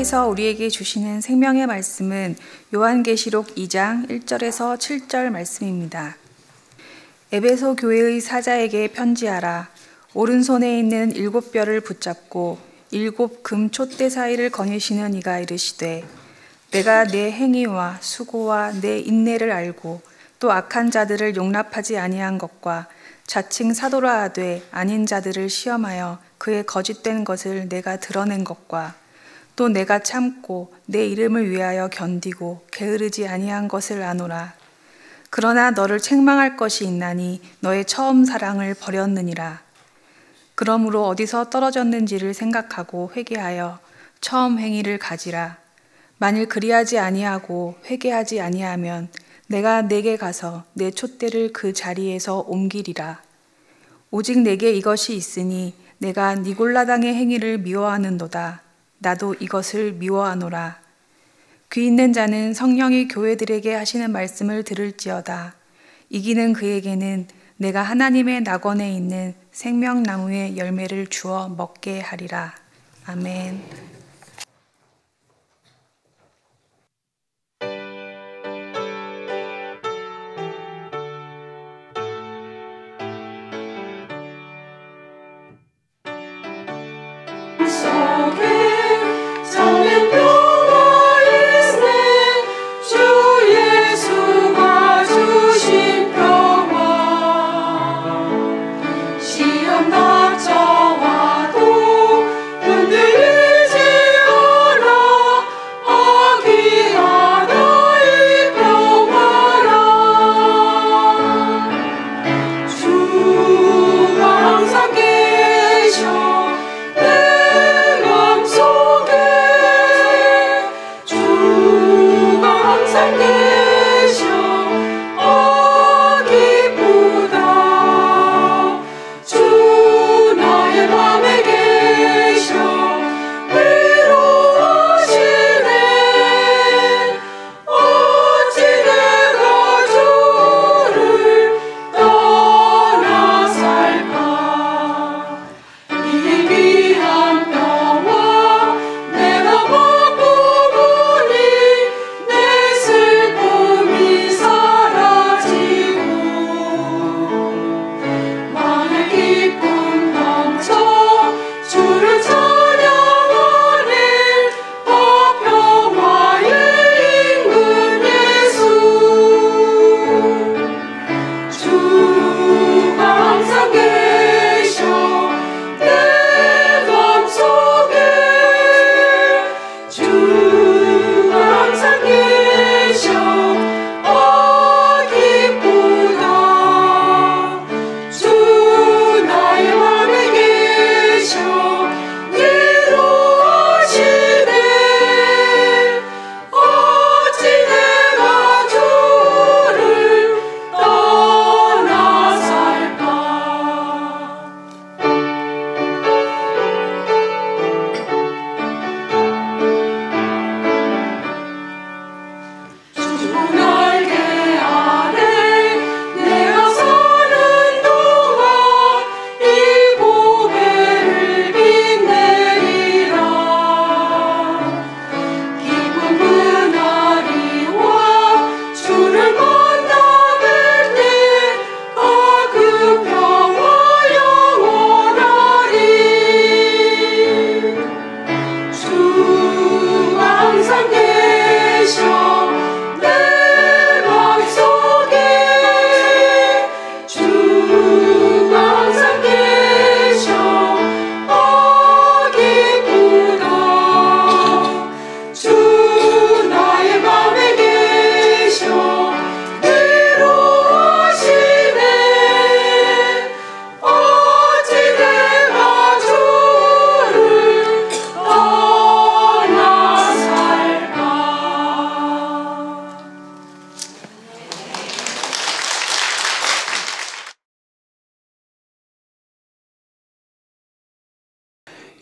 하나님께서 우리에게 주시는 생명의 말씀은 요한계시록 2장 1절에서 7절 말씀입니다. 에베소 교회의 사자에게 편지하라. 오른손에 있는 7뼈를 붙잡고 7 금 촛대 사이를 거니시는 이가 이르시되, 내가 내 행위와 수고와 내 인내를 알고 또 악한 자들을 용납하지 아니한 것과 자칭 사도라 하되 아닌 자들을 시험하여 그의 거짓된 것을 내가 드러낸 것과 또 내가 참고 내 이름을 위하여 견디고 게으르지 아니한 것을 아노라. 그러나 너를 책망할 것이 있나니 너의 처음 사랑을 버렸느니라. 그러므로 어디서 떨어졌는지를 생각하고 회개하여 처음 행위를 가지라. 만일 그리하지 아니하고 회개하지 아니하면 내가 내게 가서 내 촛대를 그 자리에서 옮기리라. 오직 내게 이것이 있으니 내가 니골라당의 행위를 미워하는도다. 나도 이것을 미워하노라. 귀 있는 자는 성령이 교회들에게 하시는 말씀을 들을지어다. 이기는 그에게는 내가 하나님의 낙원에 있는 생명나무의 열매를 주어 먹게 하리라. 아멘.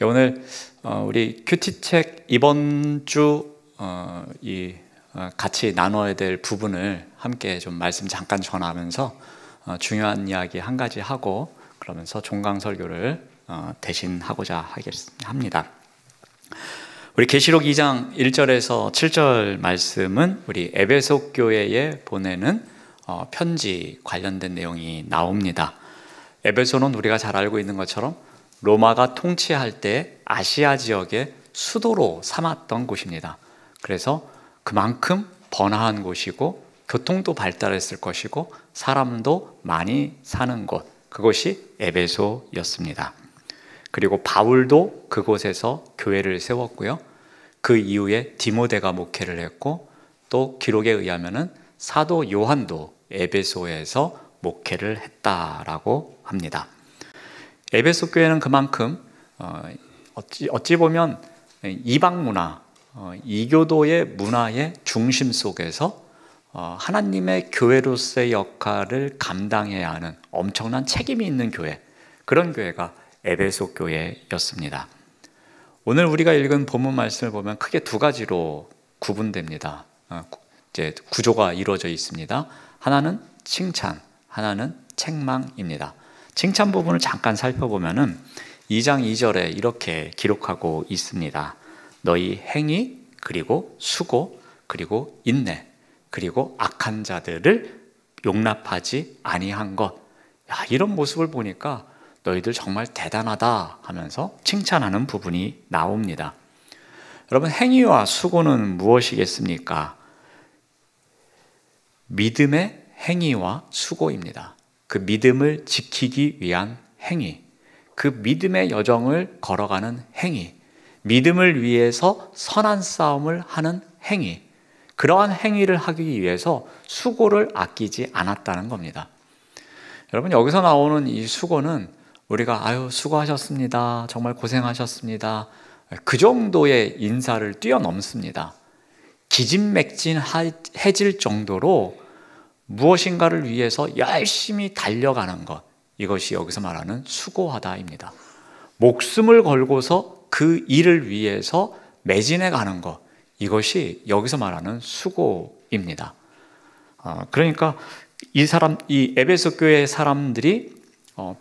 오늘 우리 큐티책 이번 주 같이 나눠야 될 부분을 함께 좀 말씀 잠깐 전하면서 중요한 이야기 한 가지 하고 그러면서 종강 설교를 대신하고자 합니다. 우리 계시록 2장 1절에서 7절 말씀은 우리 에베소 교회에 보내는 편지 관련된 내용이 나옵니다. 에베소는 우리가 잘 알고 있는 것처럼 로마가 통치할 때 아시아 지역의 수도로 삼았던 곳입니다. 그래서 그만큼 번화한 곳이고 교통도 발달했을 것이고 사람도 많이 사는 곳, 그것이 에베소였습니다. 그리고 바울도 그곳에서 교회를 세웠고요. 그 이후에 디모데가 목회를 했고 또 기록에 의하면은 사도 요한도 에베소에서 목회를 했다라고 합니다. 에베소 교회는 그만큼 어찌 보면 이방 문화, 이교도의 문화의 중심 속에서 하나님의 교회로서의 역할을 감당해야 하는 엄청난 책임이 있는 교회, 그런 교회가 에베소 교회였습니다. 오늘 우리가 읽은 본문 말씀을 보면 크게 두 가지로 구분됩니다. 이제 구조가 이루어져 있습니다. 하나는 칭찬, 하나는 책망입니다. 칭찬 부분을 잠깐 살펴보면은 2장 2절에 이렇게 기록하고 있습니다. 너희 행위, 그리고 수고, 그리고 인내, 그리고 악한 자들을 용납하지 아니한 것. 야, 이런 모습을 보니까 너희들 정말 대단하다 하면서 칭찬하는 부분이 나옵니다. 여러분, 행위와 수고는 무엇이겠습니까? 믿음의 행위와 수고입니다. 그 믿음을 지키기 위한 행위, 그 믿음의 여정을 걸어가는 행위, 믿음을 위해서 선한 싸움을 하는 행위, 그러한 행위를 하기 위해서 수고를 아끼지 않았다는 겁니다. 여러분, 여기서 나오는 이 수고는 우리가 아유 수고하셨습니다, 정말 고생하셨습니다, 그 정도의 인사를 뛰어넘습니다. 기진맥진해질 정도로 무엇인가를 위해서 열심히 달려가는 것, 이것이 여기서 말하는 수고하다입니다. 목숨을 걸고서 그 일을 위해서 매진해 가는 것, 이것이 여기서 말하는 수고입니다. 그러니까 이 에베소 교회 사람들이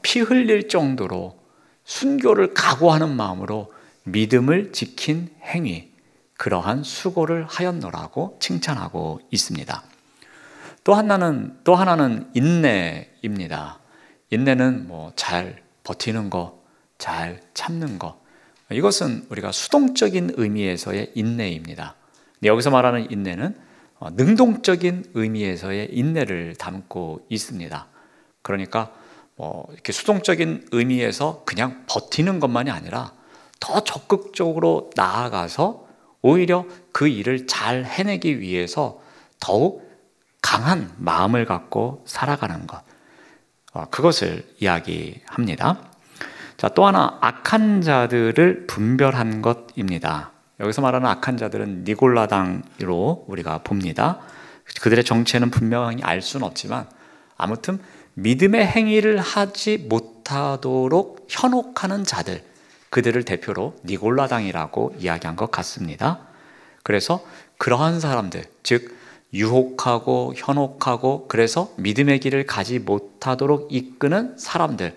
피 흘릴 정도로 순교를 각오하는 마음으로 믿음을 지킨 행위, 그러한 수고를 하였노라고 칭찬하고 있습니다. 또 하나는 인내입니다. 인내는 잘 버티는 거, 잘 참는 거, 이것은 우리가 수동적인 의미에서의 인내입니다. 여기서 말하는 인내는 능동적인 의미에서의 인내를 담고 있습니다. 그러니까 이렇게 수동적인 의미에서 그냥 버티는 것만이 아니라 더 적극적으로 나아가서 오히려 그 일을 잘 해내기 위해서 더욱 강한 마음을 갖고 살아가는 것, 그것을 이야기합니다. 자, 또 하나, 악한 자들을 분별한 것입니다. 여기서 말하는 악한 자들은 니골라당으로 우리가 봅니다. 그들의 정체는 분명히 알 수는 없지만 아무튼 믿음의 행위를 하지 못하도록 현혹하는 자들, 그들을 대표로 니골라당이라고 이야기한 것 같습니다. 그래서 그러한 사람들, 즉 유혹하고 현혹하고 그래서 믿음의 길을 가지 못하도록 이끄는 사람들,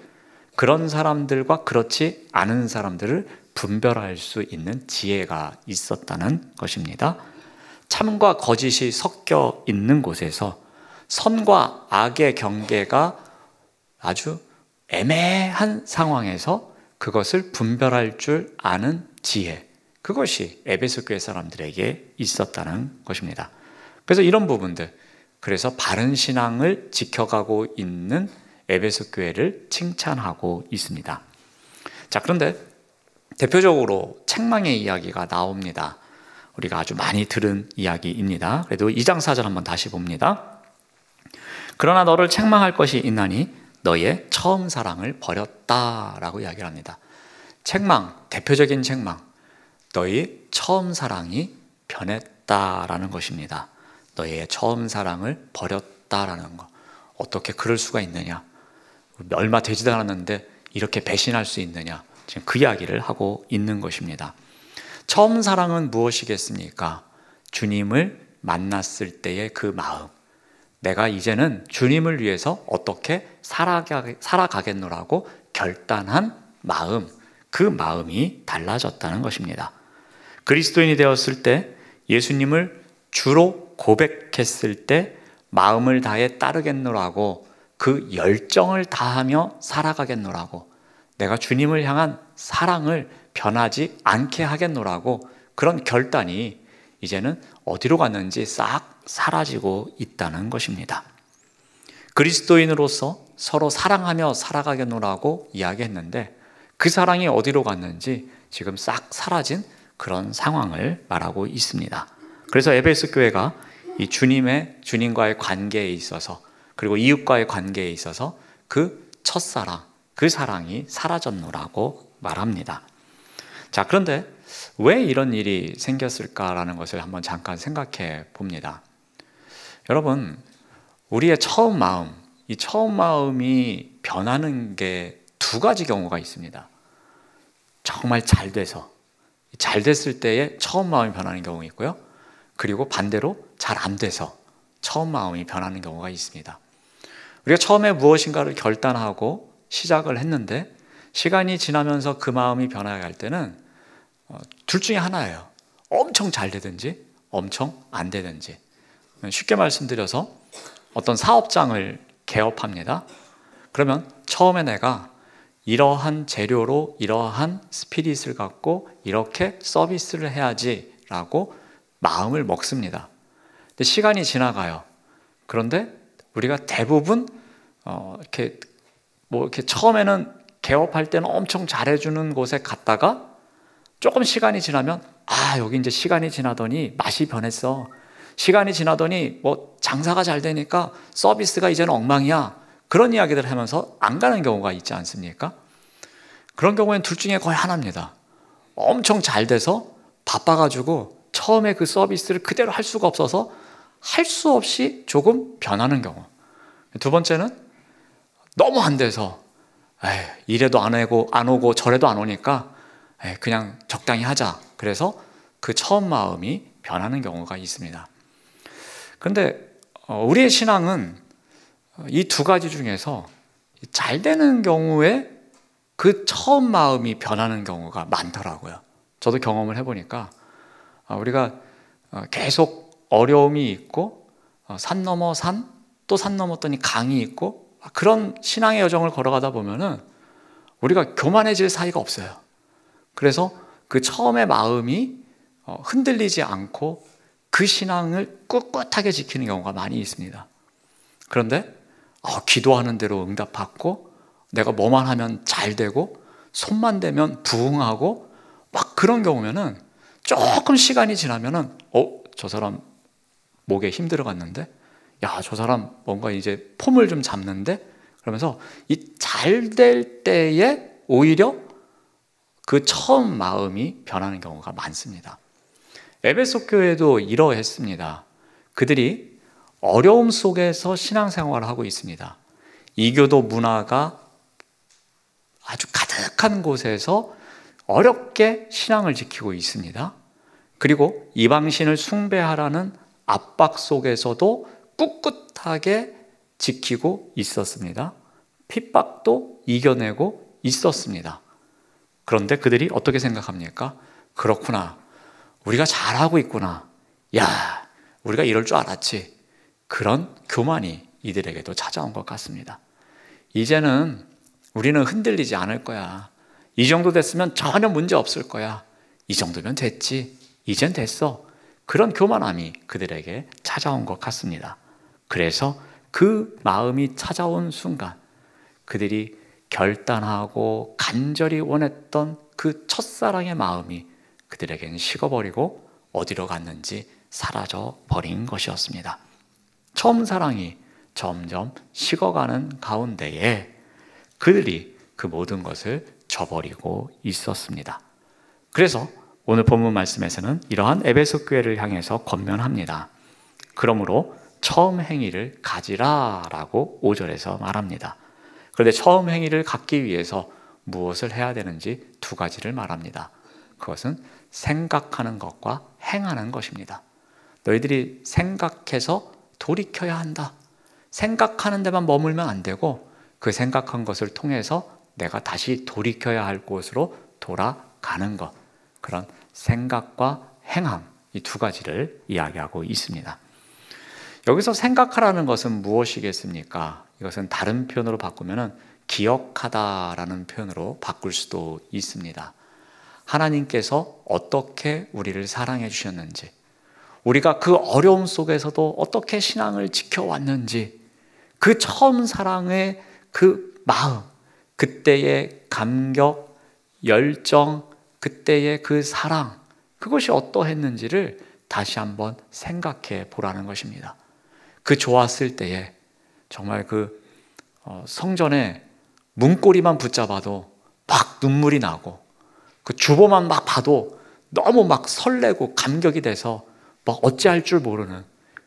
그런 사람들과 그렇지 않은 사람들을 분별할 수 있는 지혜가 있었다는 것입니다. 참과 거짓이 섞여 있는 곳에서 선과 악의 경계가 아주 애매한 상황에서 그것을 분별할 줄 아는 지혜, 그것이 에베소 교회 사람들에게 있었다는 것입니다. 그래서 이런 부분들, 그래서 바른 신앙을 지켜가고 있는 에베소 교회를 칭찬하고 있습니다. 자, 그런데 대표적으로 책망의 이야기가 나옵니다. 우리가 아주 많이 들은 이야기입니다. 그래도 2장 4절 한번 다시 봅니다. 그러나 너를 책망할 것이 있나니 너의 처음 사랑을 버렸다라고 이야기를 합니다. 책망, 대표적인 책망, 너의 처음 사랑이 변했다라는 것입니다. 너의 처음 사랑을 버렸다라는 것. 어떻게 그럴 수가 있느냐? 얼마 되지도 않았는데 이렇게 배신할 수 있느냐? 지금 그 이야기를 하고 있는 것입니다. 처음 사랑은 무엇이겠습니까? 주님을 만났을 때의 그 마음, 내가 이제는 주님을 위해서 어떻게 살아가겠노라고 결단한 마음, 그 마음이 달라졌다는 것입니다. 그리스도인이 되었을 때 예수님을 주로 고백했을 때 마음을 다해 따르겠노라고, 그 열정을 다하며 살아가겠노라고, 내가 주님을 향한 사랑을 변하지 않게 하겠노라고, 그런 결단이 이제는 어디로 갔는지 싹 사라지고 있다는 것입니다. 그리스도인으로서 서로 사랑하며 살아가겠노라고 이야기했는데 그 사랑이 어디로 갔는지 지금 싹 사라진 그런 상황을 말하고 있습니다. 그래서 에베소 교회가 이 주님과의 관계에 있어서, 그리고 이웃과의 관계에 있어서 그 첫사랑, 그 사랑이 사라졌노라고 말합니다. 자, 그런데 왜 이런 일이 생겼을까라는 것을 한번 잠깐 생각해 봅니다. 여러분, 우리의 처음 마음, 이 처음 마음이 변하는 게 두 가지 경우가 있습니다. 정말 잘 됐을 때의 처음 마음이 변하는 경우가 있고요. 그리고 반대로 잘 안 돼서 처음 마음이 변하는 경우가 있습니다. 우리가 처음에 무엇인가를 결단하고 시작을 했는데 시간이 지나면서 그 마음이 변해갈 때는 둘 중에 하나예요. 엄청 잘 되든지 엄청 안 되든지. 쉽게 말씀드려서 어떤 사업장을 개업합니다. 그러면 처음에 내가 이러한 재료로 이러한 스피릿을 갖고 이렇게 서비스를 해야지라고 마음을 먹습니다. 근데 시간이 지나가요. 그런데 우리가 대부분 이렇게 처음에는 개업할 때는 엄청 잘해주는 곳에 갔다가 조금 시간이 지나면 여기 이제 시간이 지나더니 맛이 변했어. 시간이 지나더니 장사가 잘 되니까 서비스가 이제는 엉망이야. 그런 이야기들을 하면서 안 가는 경우가 있지 않습니까? 그런 경우에는 둘 중에 거의 하나입니다. 엄청 잘 돼서 바빠가지고 처음에 그 서비스를 그대로 할 수가 없어서 할 수 없이 조금 변하는 경우. 두 번째는 너무 안 돼서 이래도 안 오고 저래도 안 오니까 그냥 적당히 하자. 그래서 그 처음 마음이 변하는 경우가 있습니다. 그런데 우리의 신앙은 이 두 가지 중에서 잘 되는 경우에 그 처음 마음이 변하는 경우가 많더라고요. 저도 경험을 해보니까 우리가 계속 어려움이 있고 산 넘어 산, 또 산 넘었더니 강이 있고 그런 신앙의 여정을 걸어가다 보면은 우리가 교만해질 사이가 없어요. 그래서 그 처음의 마음이 흔들리지 않고 그 신앙을 꿋꿋하게 지키는 경우가 많이 있습니다. 그런데 기도하는 대로 응답받고 내가 뭐만 하면 잘 되고 손만 대면 부응하고 막 그런 경우면은 조금 시간이 지나면은 저 사람 목에 힘 들어갔는데, 저 사람 뭔가 이제 폼을 좀 잡는데, 그러면서 이 잘 될 때에 오히려 그 처음 마음이 변하는 경우가 많습니다. 에베소 교회도 이러했습니다. 그들이 어려움 속에서 신앙생활을 하고 있습니다. 이교도 문화가 아주 가득한 곳에서 어렵게 신앙을 지키고 있습니다. 그리고 이방신을 숭배하라는 압박 속에서도 꿋꿋하게 지키고 있었습니다. 핍박도 이겨내고 있었습니다. 그런데 그들이 어떻게 생각합니까? 그렇구나. 우리가 잘하고 있구나. 우리가 이럴 줄 알았지. 그런 교만이 이들에게도 찾아온 것 같습니다. 이제는 우리는 흔들리지 않을 거야. 이 정도 됐으면 전혀 문제 없을 거야. 이 정도면 됐지. 이젠 됐어. 그런 교만함이 그들에게 찾아온 것 같습니다. 그래서 그 마음이 찾아온 순간 그들이 결단하고 간절히 원했던 그 첫사랑의 마음이 그들에게는 식어버리고 어디로 갔는지 사라져 버린 것이었습니다. 처음 사랑이 점점 식어가는 가운데에 그들이 그 모든 것을 저버리고 있었습니다. 그래서 오늘 본문 말씀에서는 이러한 에베소 교회를 향해서 권면합니다. 그러므로 처음 행위를 가지라라고 5절에서 말합니다. 그런데 처음 행위를 갖기 위해서 무엇을 해야 되는지 두 가지를 말합니다. 그것은 생각하는 것과 행하는 것입니다. 너희들이 생각해서 돌이켜야 한다. 생각하는 데만 머물면 안 되고 그 생각한 것을 통해서 내가 다시 돌이켜야 할 곳으로 돌아가는 것. 그런 생각과 행함, 이 두 가지를 이야기하고 있습니다. 여기서 생각하라는 것은 무엇이겠습니까? 이것은 다른 표현으로 바꾸면 기억하다라는 표현으로 바꿀 수도 있습니다. 하나님께서 어떻게 우리를 사랑해 주셨는지, 우리가 그 어려움 속에서도 어떻게 신앙을 지켜왔는지, 그 처음 사랑의 그 마음, 그때의 감격, 열정, 그때의 그 사랑, 그것이 어떠했는지를 다시 한번 생각해 보라는 것입니다. 그 좋았을 때에 정말 그 성전에 문고리만 붙잡아도 막 눈물이 나고, 그 주보만 막 봐도 너무 막 설레고 감격이 돼서 막 어찌할 줄 모르는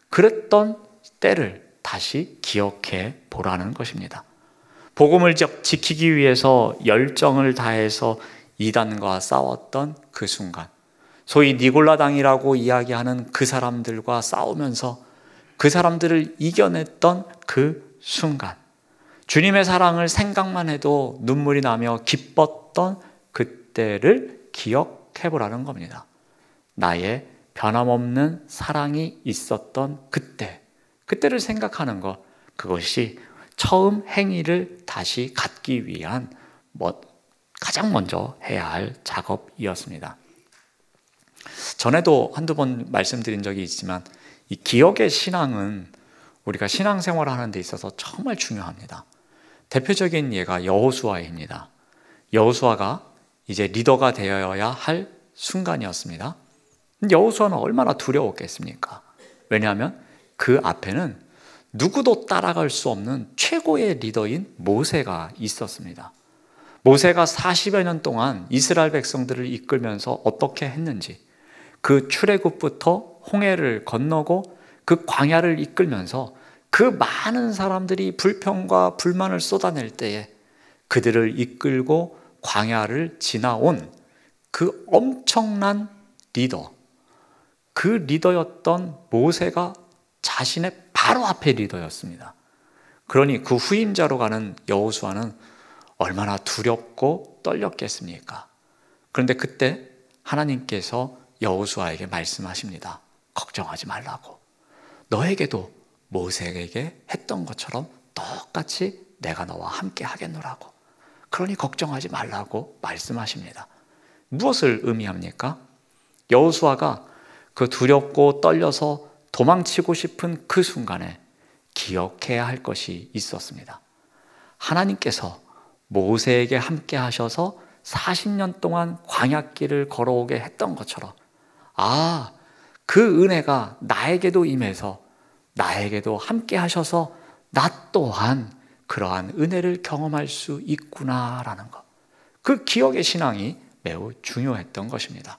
그랬던 때를 다시 기억해 보라는 것입니다. 복음을 지키기 위해서 열정을 다해서 이단과 싸웠던 그 순간, 소위 니골라당이라고 이야기하는 그 사람들과 싸우면서 그 사람들을 이겨냈던 그 순간, 주님의 사랑을 생각만 해도 눈물이 나며 기뻤던 그때를 기억해 보라는 겁니다. 나의 변함없는 사랑이 있었던 그때를 생각하는 것, 그것이 처음 행위를 다시 갖기 위한 가장 먼저 해야 할 작업이었습니다. 전에도 한두 번 말씀드린 적이 있지만 이 기억의 신앙은 우리가 신앙생활을 하는 데 있어서 정말 중요합니다. 대표적인 예가 여호수아입니다. 여호수아가 이제 리더가 되어야 할 순간이었습니다. 여호수아는 얼마나 두려웠겠습니까? 왜냐하면 그 앞에는 누구도 따라갈 수 없는 최고의 리더인 모세가 있었습니다. 모세가 40여 년 동안 이스라엘 백성들을 이끌면서 어떻게 했는지, 그 출애굽부터 홍해를 건너고 그 광야를 이끌면서 그 많은 사람들이 불평과 불만을 쏟아낼 때에 그들을 이끌고 광야를 지나온 그 엄청난 리더, 그 리더였던 모세가 자신의 바로 앞에 리더였습니다. 그러니 그 후임자로 가는 여호수아는 얼마나 두렵고 떨렸겠습니까? 그런데 그때 하나님께서 여호수아에게 말씀하십니다. 걱정하지 말라고. 너에게도 모세에게 했던 것처럼 똑같이 내가 너와 함께 하겠노라고. 그러니 걱정하지 말라고 말씀하십니다. 무엇을 의미합니까? 여호수아가 그 두렵고 떨려서 도망치고 싶은 그 순간에 기억해야 할 것이 있었습니다. 하나님께서 모세에게 함께 하셔서 40년 동안 광야길을 걸어오게 했던 것처럼, 그 은혜가 나에게도 임해서 나에게도 함께 하셔서 나 또한 그러한 은혜를 경험할 수 있구나라는 것, 그 기억의 신앙이 매우 중요했던 것입니다.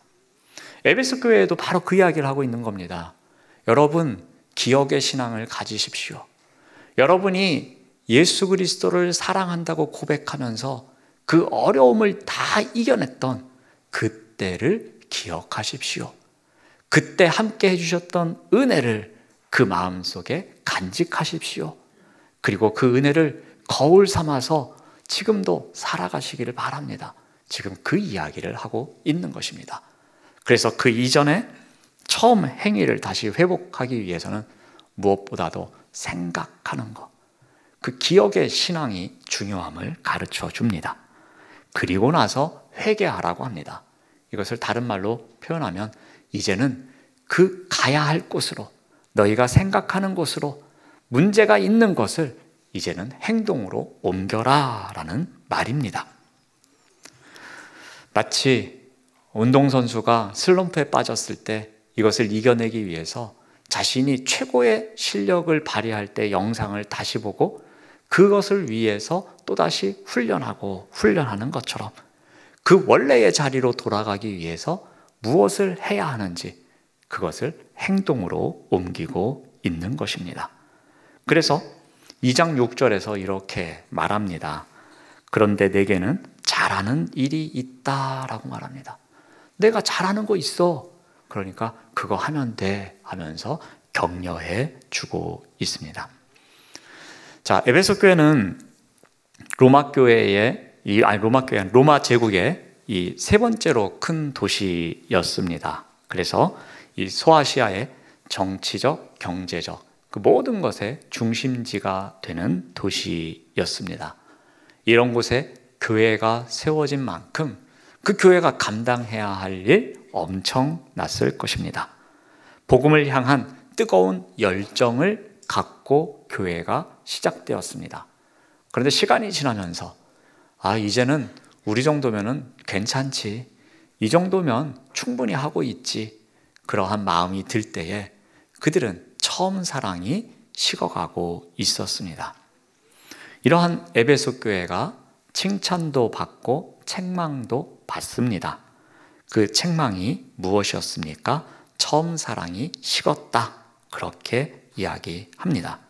에베소 교회에도 바로 그 이야기를 하고 있는 겁니다. 여러분, 기억의 신앙을 가지십시오. 여러분이 예수 그리스도를 사랑한다고 고백하면서 그 어려움을 다 이겨냈던 그때를 기억하십시오. 그때 함께 해주셨던 은혜를 그 마음속에 간직하십시오. 그리고 그 은혜를 거울 삼아서 지금도 살아가시기를 바랍니다. 지금 그 이야기를 하고 있는 것입니다. 그래서 그 이전에 처음 행위를 다시 회복하기 위해서는 무엇보다도 생각하는 것, 그 기억의 신앙이 중요함을 가르쳐 줍니다. 그리고 나서 회개하라고 합니다. 이것을 다른 말로 표현하면 이제는 그 가야 할 곳으로, 너희가 생각하는 곳으로, 문제가 있는 것을 이제는 행동으로 옮겨라 라는 말입니다. 마치 운동선수가 슬럼프에 빠졌을 때 이것을 이겨내기 위해서 자신이 최고의 실력을 발휘할 때 영상을 다시 보고 그것을 위해서 또다시 훈련하는 것처럼 그 원래의 자리로 돌아가기 위해서 무엇을 해야 하는지 그것을 행동으로 옮기고 있는 것입니다. 그래서 2장 6절에서 이렇게 말합니다. 그런데 내게는 잘하는 일이 있다라고 말합니다. 내가 잘하는 거 있어. 그러니까 그거 하면 돼 하면서 격려해 주고 있습니다. 자, 에베소 교회는 로마 제국의 이 세 번째로 큰 도시였습니다. 그래서 이 소아시아의 정치적, 경제적 그 모든 것의 중심지가 되는 도시였습니다. 이런 곳에 교회가 세워진 만큼 그 교회가 감당해야 할 일 엄청났을 것입니다. 복음을 향한 뜨거운 열정을 갖고 교회가 시작되었습니다. 그런데 시간이 지나면서 이제는 우리 정도면은 괜찮지, 이 정도면 충분히 하고 있지, 그러한 마음이 들 때에 그들은 처음 사랑이 식어가고 있었습니다. 이러한 에베소 교회가 칭찬도 받고 책망도 받습니다. 그 책망이 무엇이었습니까? 처음 사랑이 식었다, 그렇게 이야기합니다.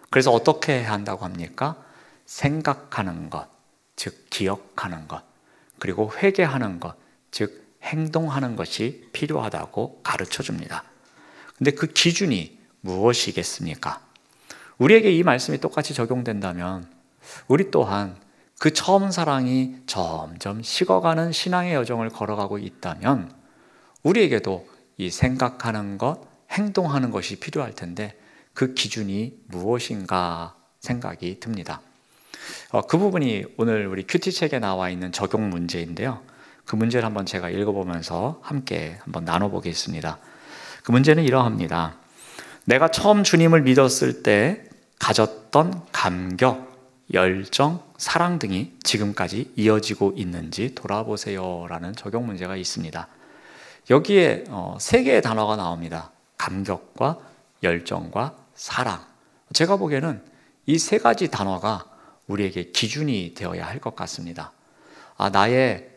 그래서 어떻게 해야 한다고 합니까? 생각하는 것, 즉 기억하는 것, 그리고 회개하는 것, 즉 행동하는 것이 필요하다고 가르쳐 줍니다. 근데 그 기준이 무엇이겠습니까? 우리에게 이 말씀이 똑같이 적용된다면 우리 또한 그 처음 사랑이 점점 식어가는 신앙의 여정을 걸어가고 있다면 우리에게도 이 생각하는 것, 행동하는 것이 필요할 텐데 그 기준이 무엇인가 생각이 듭니다. 그 부분이 오늘 우리 큐티 책에 나와 있는 적용 문제인데요. 그 문제를 한번 제가 읽어보면서 함께 한번 나눠보겠습니다. 그 문제는 이러합니다. 내가 처음 주님을 믿었을 때 가졌던 감격, 열정, 사랑 등이 지금까지 이어지고 있는지 돌아보세요 라는 적용 문제가 있습니다. 여기에 세 개의 단어가 나옵니다. 감격과 열정과 사랑. 제가 보기에는 이 세 가지 단어가 우리에게 기준이 되어야 할 것 같습니다. 나의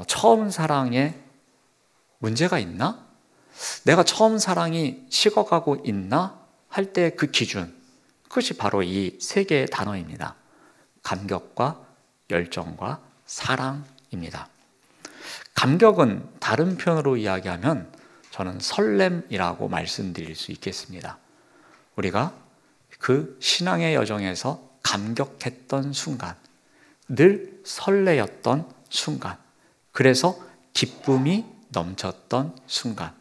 처음 사랑에 문제가 있나? 내가 처음 사랑이 식어가고 있나? 할 때 그 기준, 그것이 바로 이 세 개의 단어입니다. 감격과 열정과 사랑입니다. 감격은 다른 표현으로 이야기하면 저는 설렘이라고 말씀드릴 수 있겠습니다. 우리가 그 신앙의 여정에서 감격했던 순간, 늘 설레였던 순간, 그래서 기쁨이 넘쳤던 순간,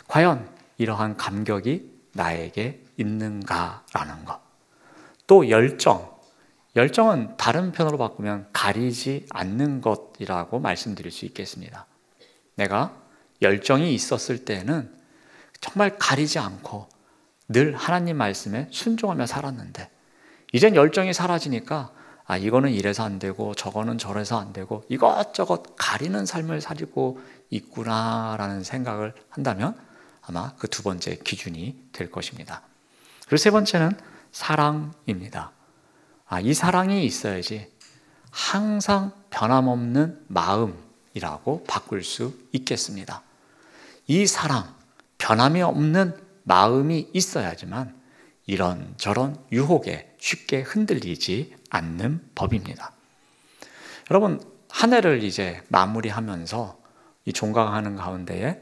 과연 이러한 감격이 나에게 있는가라는 것. 또 열정은 다른 표현으로 바꾸면 가리지 않는 것이라고 말씀드릴 수 있겠습니다. 내가 열정이 있었을 때는 정말 가리지 않고 늘 하나님 말씀에 순종하며 살았는데 이젠 열정이 사라지니까 이거는 이래서 안 되고 저거는 저래서 안 되고 이것저것 가리는 삶을 살고 있구나라는 생각을 한다면 아마 그 두 번째 기준이 될 것입니다. 그리고 세 번째는 사랑입니다. 이 사랑이 있어야지 항상 변함없는 마음이라고 바꿀 수 있겠습니다. 이 사랑, 변함이 없는 마음이 있어야지만 이런저런 유혹에 쉽게 흔들리지 않는 법입니다. 여러분, 한 해를 이제 마무리하면서 이 종강하는 가운데에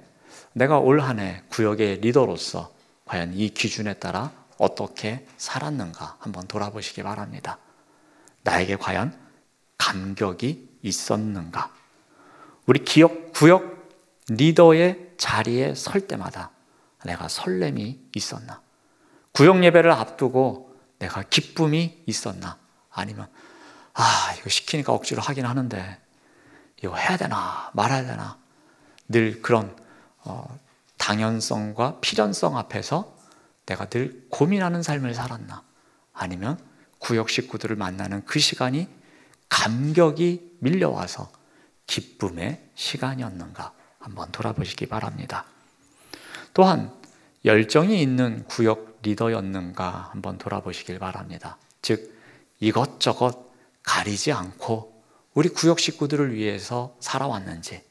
내가 올 한 해 구역의 리더로서 과연 이 기준에 따라 어떻게 살았는가 한번 돌아보시기 바랍니다. 나에게 과연 감격이 있었는가? 우리 구역 리더의 자리에 설 때마다 내가 설렘이 있었나? 구역 예배를 앞두고 내가 기쁨이 있었나? 아니면 이거 시키니까 억지로 하긴 하는데 이거 해야 되나 말아야 되나? 늘 그런 당연성과 필연성 앞에서 내가 늘 고민하는 삶을 살았나? 아니면 구역 식구들을 만나는 그 시간이 감격이 밀려와서 기쁨의 시간이었는가? 한번 돌아보시기 바랍니다. 또한 열정이 있는 구역 리더였는가? 한번 돌아보시길 바랍니다. 즉 이것저것 가리지 않고 우리 구역 식구들을 위해서 살아왔는지,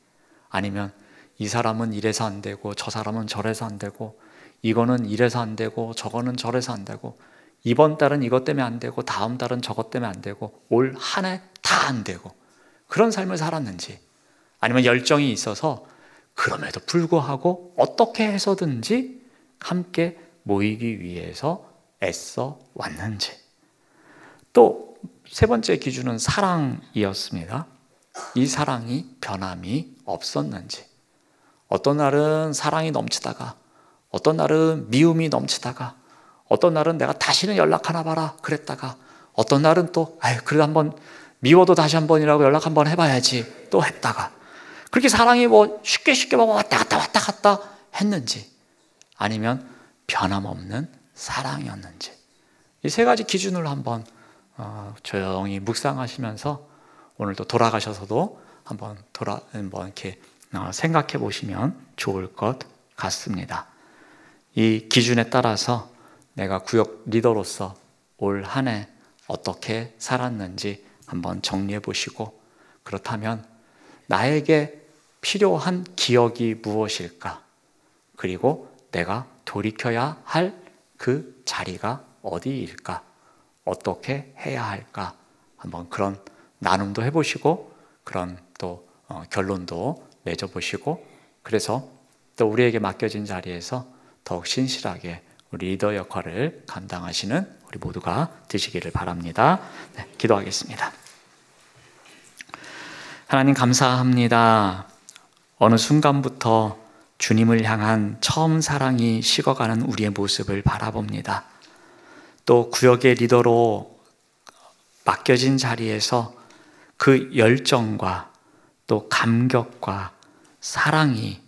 아니면 이 사람은 이래서 안 되고 저 사람은 저래서 안 되고 이거는 이래서 안 되고 저거는 저래서 안 되고 이번 달은 이것 때문에 안 되고 다음 달은 저것 때문에 안 되고 올 한 해 다 안 되고 그런 삶을 살았는지, 아니면 열정이 있어서 그럼에도 불구하고 어떻게 해서든지 함께 모이기 위해서 애써 왔는지. 또 세 번째 기준은 사랑이었습니다. 이 사랑이 변함이 없었는지, 어떤 날은 사랑이 넘치다가, 어떤 날은 미움이 넘치다가, 어떤 날은 내가 다시는 연락하나 봐라 그랬다가, 어떤 날은 또 그래도 한번 미워도 다시 한 번이라고 연락 한번 해봐야지 또 했다가, 그렇게 사랑이 쉽게 왔다 갔다 했는지, 아니면 변함없는 사랑이었는지, 이 세 가지 기준을 한번 조용히 묵상하시면서 오늘도 돌아가셔서도 한번 이렇게 생각해 보시면 좋을 것 같습니다. 이 기준에 따라서 내가 구역 리더로서 올 한 해 어떻게 살았는지 한번 정리해 보시고, 그렇다면 나에게 필요한 기억이 무엇일까? 그리고 내가 돌이켜야 할 그 자리가 어디일까? 어떻게 해야 할까? 한번 그런 나눔도 해보시고, 그런 또 결론도 맺어보시고, 그래서 또 우리에게 맡겨진 자리에서 더욱 신실하게 우리 리더 역할을 감당하시는 우리 모두가 되시기를 바랍니다. 네, 기도하겠습니다. 하나님 감사합니다. 어느 순간부터 주님을 향한 처음 사랑이 식어가는 우리의 모습을 바라봅니다. 또 구역의 리더로 맡겨진 자리에서 그 열정과 또 감격과 사랑이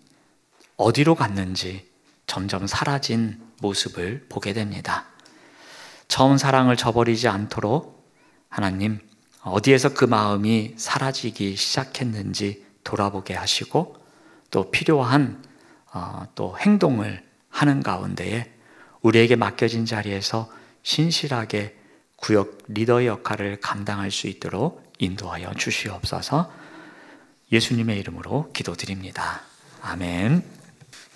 어디로 갔는지 점점 사라진 모습을 보게 됩니다. 처음 사랑을 저버리지 않도록 하나님, 어디에서 그 마음이 사라지기 시작했는지 돌아보게 하시고, 또 필요한 또 행동을 하는 가운데에 우리에게 맡겨진 자리에서 신실하게 구역 리더의 역할을 감당할 수 있도록 인도하여 주시옵소서. 예수님의 이름으로 기도드립니다. 아멘.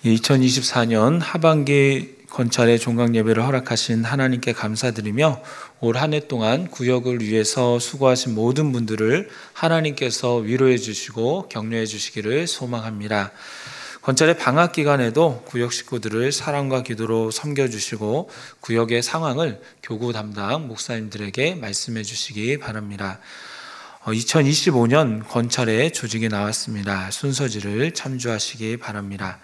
2024년 하반기 건찰의 종강 예배를 허락하신 하나님께 감사드리며, 올 한 해 동안 구역을 위해서 수고하신 모든 분들을 하나님께서 위로해 주시고 격려해 주시기를 소망합니다. 건찰의 방학 기간에도 구역 식구들을 사랑과 기도로 섬겨주시고 구역의 상황을 교구 담당 목사님들에게 말씀해 주시기 바랍니다. 2025년 건찰의 조직이 나왔습니다. 순서지를 참조하시기 바랍니다.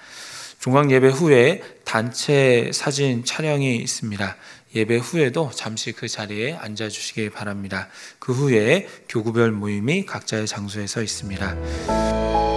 종강 예배 후에 단체 사진 촬영이 있습니다. 예배 후에도 잠시 그 자리에 앉아주시기 바랍니다. 그 후에 교구별 모임이 각자의 장소에서 있습니다.